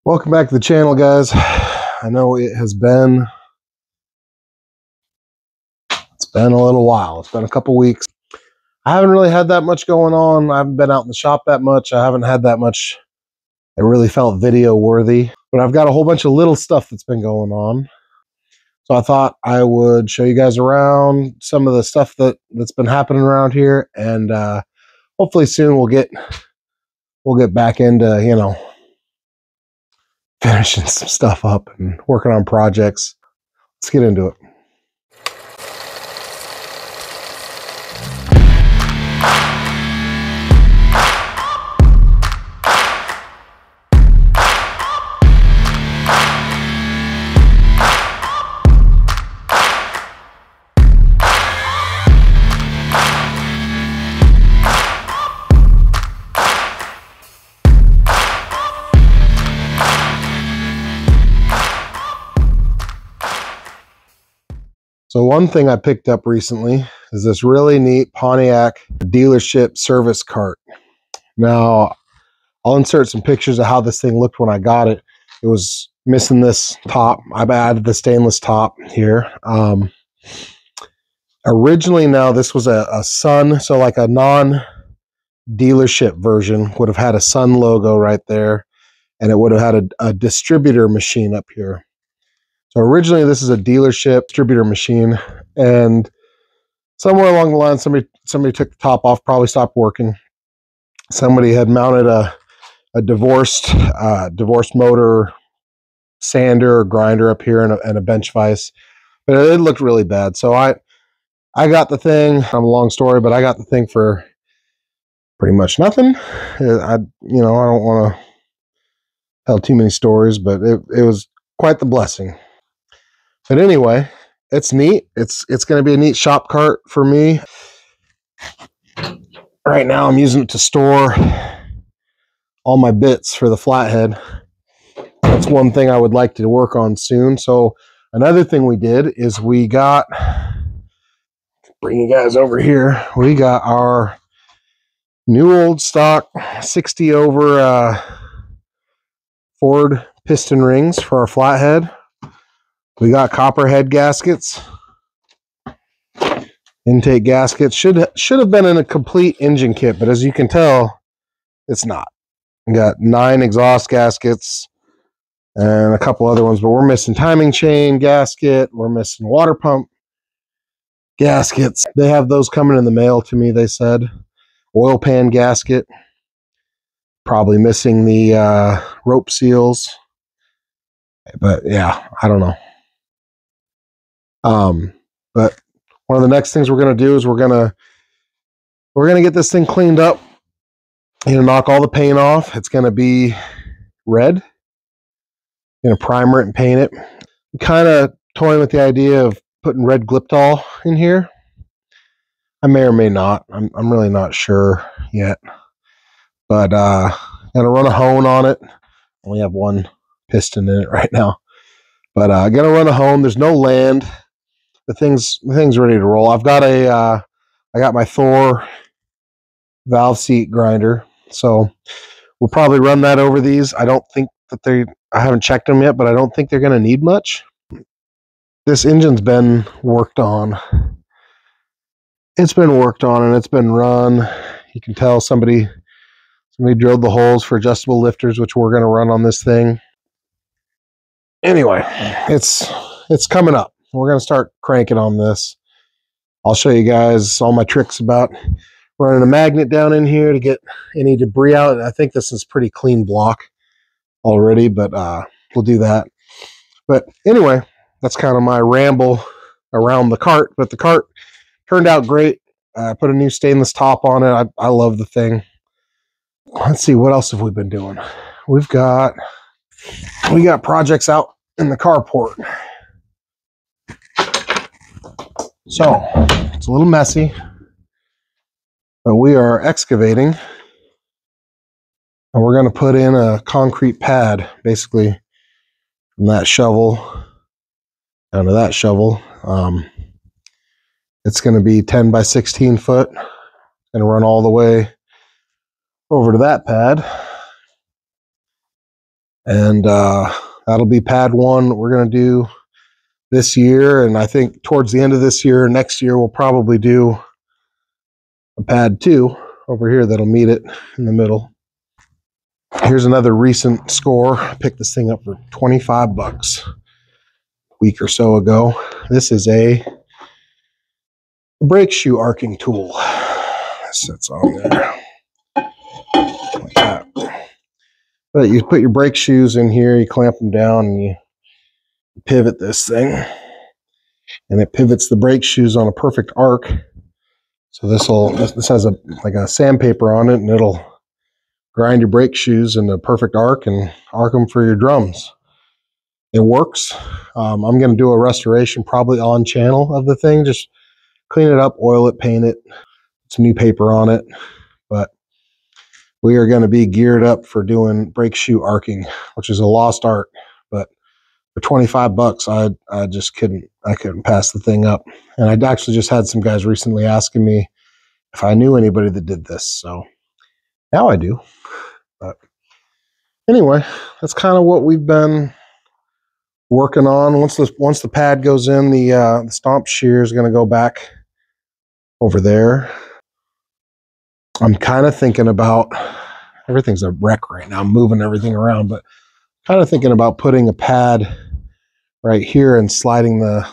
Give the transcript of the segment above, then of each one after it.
Welcome back to the channel, guys. I know it's been a little while. It's been a couple weeks. I haven't really had that much going on. I haven't been out in the shop that much. I haven't had that much that really felt video worthy, but I've got a whole bunch of little stuff that's been going on. So I thought I would show you guys around some of the stuff that's been happening around here, and hopefully soon we'll get back into, you know, finishing some stuff up and working on projects. Let's get into it. So one thing I picked up recently is this really neat Pontiac dealership service cart. Now, I'll insert some pictures of how this thing looked when I got it. It was missing this top. I've added the stainless top here. Originally, now this was a Sun, so like a non-dealership version would have had a Sun logo right there, and it would have had a distributor machine up here. So originally this is a dealership distributor machine, and somewhere along the line somebody took the top off, probably stopped working. Somebody had mounted a divorced motor sander or grinder up here and a bench vise, but it looked really bad. So I got the thing. I'm a long story, but I got the thing for pretty much nothing. I don't want to tell too many stories, but it was quite the blessing. But anyway, it's neat. It's going to be a neat shop cart for me. Right now I'm using it to store all my bits for the flathead. That's one thing I would like to work on soon. So another thing we did is we got, bring you guys over here, we got our new old stock 60 over Ford piston rings for our flathead. We got copper head gaskets, intake gaskets. Should have been in a complete engine kit, but as you can tell, it's not. We got 9 exhaust gaskets and a couple other ones, but we're missing timing chain gasket. We're missing water pump gaskets. They have those coming in the mail to me, they said. Oil pan gasket. Probably missing the rope seals. But yeah, I don't know. But one of the next things we're going to do is we're going to get this thing cleaned up, knock all the paint off. It's going to be red. Primer it and paint it. I'm kind of toying with the idea of putting red Gliptol in here. I may or may not. I'm really not sure yet. But I'm going to run a hone on it. Only have one piston in it right now. But I'm going to run a hone. There's no land. The thing's ready to roll. I've got I got my Thor valve seat grinder, so we'll probably run that over these. I don't think that I haven't checked them yet, but I don't think they're going to need much. This engine's been worked on. It's been worked on and it's been run. You can tell somebody drilled the holes for adjustable lifters, which we're going to run on this thing. Anyway, it's coming up. We're going to start cranking on this. I'll show you guys all my tricks about running a magnet down in here to get any debris out. I think this is pretty clean block already, but we'll do that. But anyway, that's kind of my ramble around the cart. But the cart turned out great. I put a new stainless top on it. I love the thing. Let's see, what else have we been doing? We got projects out in the carport. So it's a little messy, but we are excavating, and we're going to put in a concrete pad, basically from that shovel down to that shovel. It's going to be 10 by 16 foot. It's going to run all the way over to that pad. And that'll be pad 1 we're going to do this year. And I think towards the end of this year, next year, we'll probably do a pad 2 over here that'll meet it in the middle. Here's another recent score. I picked this thing up for 25 bucks a week or so ago. This is a brake shoe arcing tool. It sits on there like that. But you put your brake shoes in here, you clamp them down, and you pivot this thing. And it pivots the brake shoes on a perfect arc. So this has like a sandpaper on it, and it'll grind your brake shoes in a perfect arc and arc them for your drums. It works. I'm going to do a restoration probably on channel of the thing. Just clean it up, oil it, paint it, put some new paper on it. But we are going to be geared up for doing brake shoe arcing, which is a lost art. But for 25 bucks, I just couldn't pass the thing up. And I'd actually just had some guys recently asking me if I knew anybody that did this. So now I do. But anyway, that's kind of what we've been working on. Once the pad goes in, the stomp shear is going to go back over there. I'm kind of thinking about, everything's a wreck right now. I'm moving everything around, but kind of thinking about putting a pad right here and sliding the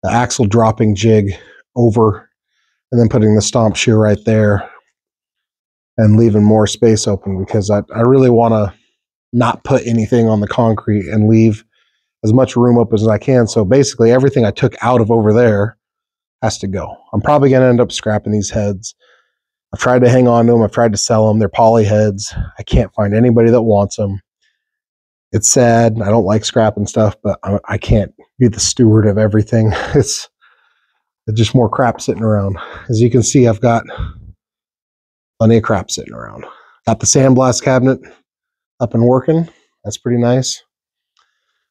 axle dropping jig over, and then putting the stomp shear right there and leaving more space open, because I really want to not put anything on the concrete and leave as much room open as I can. So basically everything I took out of over there has to go. I'm probably going to end up scrapping these heads. I've tried to hang on to them. I've tried to sell them. They're poly heads. I can't find anybody that wants them. It's sad. I don't like scrapping stuff, but I can't be the steward of everything. It's just more crap sitting around. As you can see, I've got plenty of crap sitting around. Got the sandblast cabinet up and working. That's pretty nice.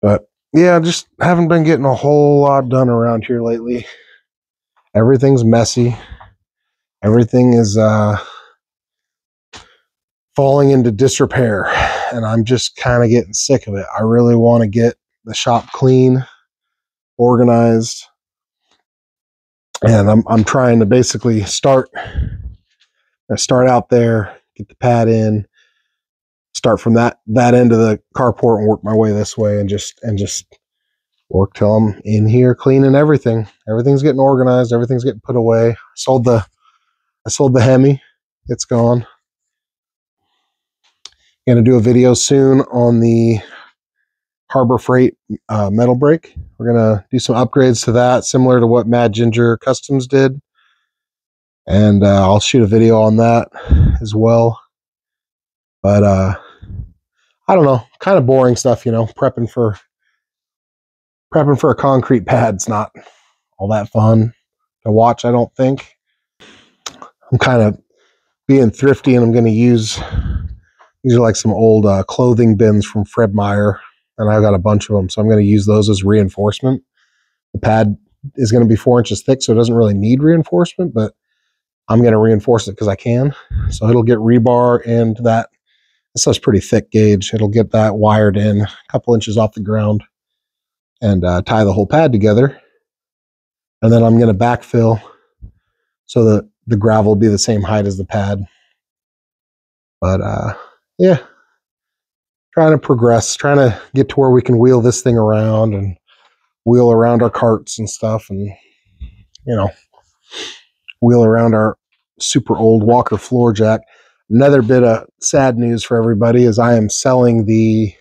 But yeah, just haven't been getting a whole lot done around here lately. Everything's messy. Everything is falling into disrepair, and I'm just kind of getting sick of it. I really want to get the shop clean, organized, and I'm trying to basically start out there, get the pad in, start from that end of the carport and work my way this way, and just work till I'm in here cleaning everything. Everything's getting organized. Everything's getting put away. I sold the Hemi. It's gone. Going to do a video soon on the Harbor Freight metal brake. We're going to do some upgrades to that, similar to what Mad Ginger Customs did. And I'll shoot a video on that as well. But I don't know, kind of boring stuff, you know. Prepping for a concrete pad's not all that fun to watch, I don't think. I'm kind of being thrifty, and I'm going to use, these are like some old clothing bins from Fred Meyer, and I've got a bunch of them, so I'm going to use those as reinforcement. The pad is going to be 4 inches thick, so it doesn't really need reinforcement, but I'm going to reinforce it because I can. So it'll get rebar into that. This stuff's pretty thick gauge. It'll get that wired in a couple inches off the ground and tie the whole pad together. And then I'm going to backfill so that the gravel will be the same height as the pad. But yeah, trying to progress, trying to get to where we can wheel this thing around and wheel around our carts and stuff, and, you know, wheel around our super old Walker floor jack. Another bit of sad news for everybody is I am selling the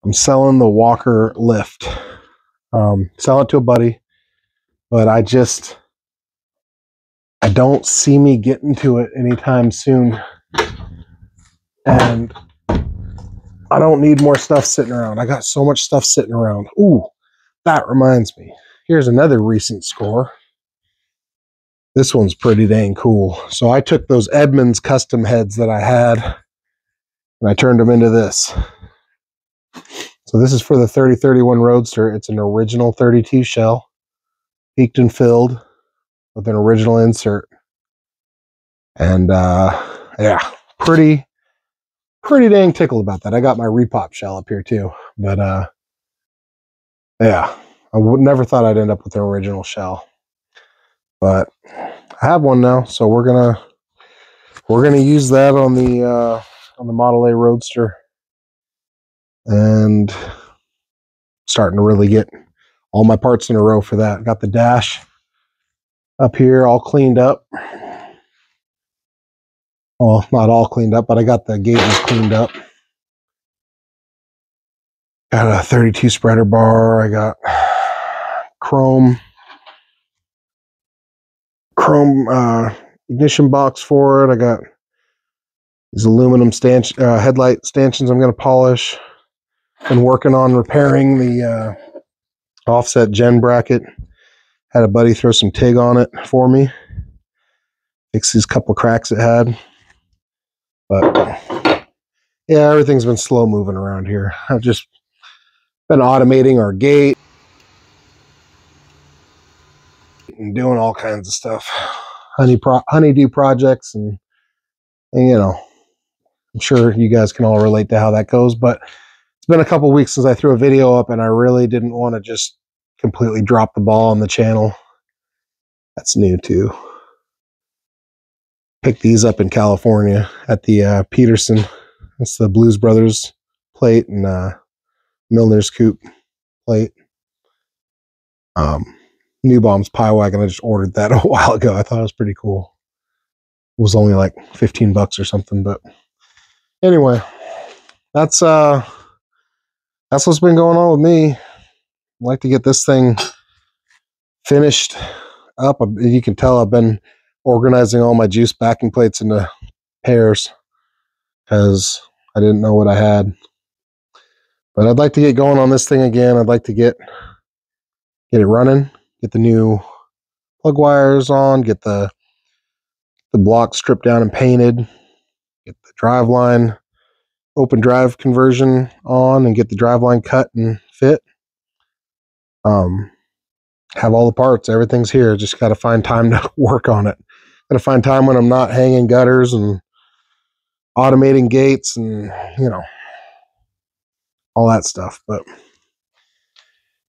Walker lift. Sell it to a buddy, but I don't see me getting to it anytime soon. And I don't need more stuff sitting around. I got so much stuff sitting around. Ooh, that reminds me. Here's another recent score. This one's pretty dang cool. So I took those Edmunds custom heads that I had, and I turned them into this. So this is for the 3031 Roadster. It's an original 32 shell, peaked and filled with an original insert. And yeah, pretty pretty dang tickled about that. I got my repop shell up here too, but yeah, I would never thought I'd end up with the original shell, but I have one now, so we're gonna use that on the Model A Roadster, and starting to really get all my parts in a row for that. Got the dash up here all cleaned up. Well, not all cleaned up, but I got the gates cleaned up. Got a 32 spreader bar. I got chrome ignition box for it. I got these aluminum headlight stanchions I'm going to polish. Been working on repairing the offset gen bracket. Had a buddy throw some TIG on it for me. Fix these couple cracks it had. But yeah, everything's been slow moving around here. I've just been automating our gate and doing all kinds of stuff. Honeydew projects, and you know, I'm sure you guys can all relate to how that goes, but it's been a couple weeks since I threw a video up, and I really didn't want to just completely drop the ball on the channel. That's new too. Picked these up in California at the Peterson. It's the Blues Brothers plate and Milner's Coupe plate. New Bomb's Pie Wagon, I just ordered that a while ago. I thought it was pretty cool. It was only like 15 bucks or something, but anyway, that's what's been going on with me. I'd like to get this thing finished up. You can tell I've been organizing all my juice backing plates into pairs because I didn't know what I had. But I'd like to get going on this thing again. I'd like to get it running, get the new plug wires on, get the block stripped down and painted, get the driveline open drive conversion on, and get the driveline cut and fit. Have all the parts, everything's here. Just got to find time to work on it. Got to find time when I'm not hanging gutters and automating gates and, you know, all that stuff. But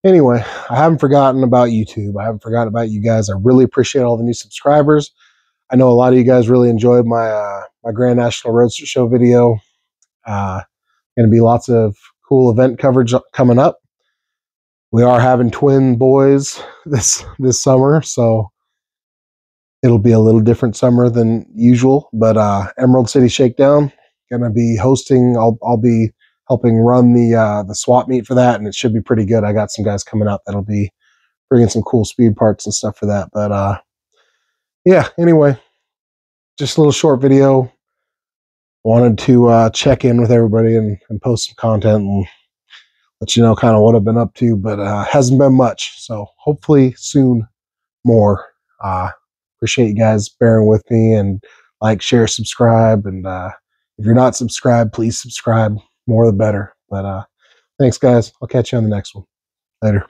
anyway, I haven't forgotten about YouTube. I haven't forgotten about you guys. I really appreciate all the new subscribers. I know a lot of you guys really enjoyed my my Grand National Roadster Show video. Going to be lots of cool event coverage coming up. We are having twin boys this summer, so it'll be a little different summer than usual. But Emerald City Shakedown, gonna be hosting. I'll be helping run the swap meet for that, and it should be pretty good. I got some guys coming out that'll be bringing some cool speed parts and stuff for that. But yeah, anyway, just a little short video. Wanted to check in with everybody and post some content and let you know kind of what I've been up to, but hasn't been much. So hopefully soon more. Appreciate you guys bearing with me, and like, share, subscribe. And if you're not subscribed, please subscribe. More the better. But thanks, guys. I'll catch you on the next one. Later.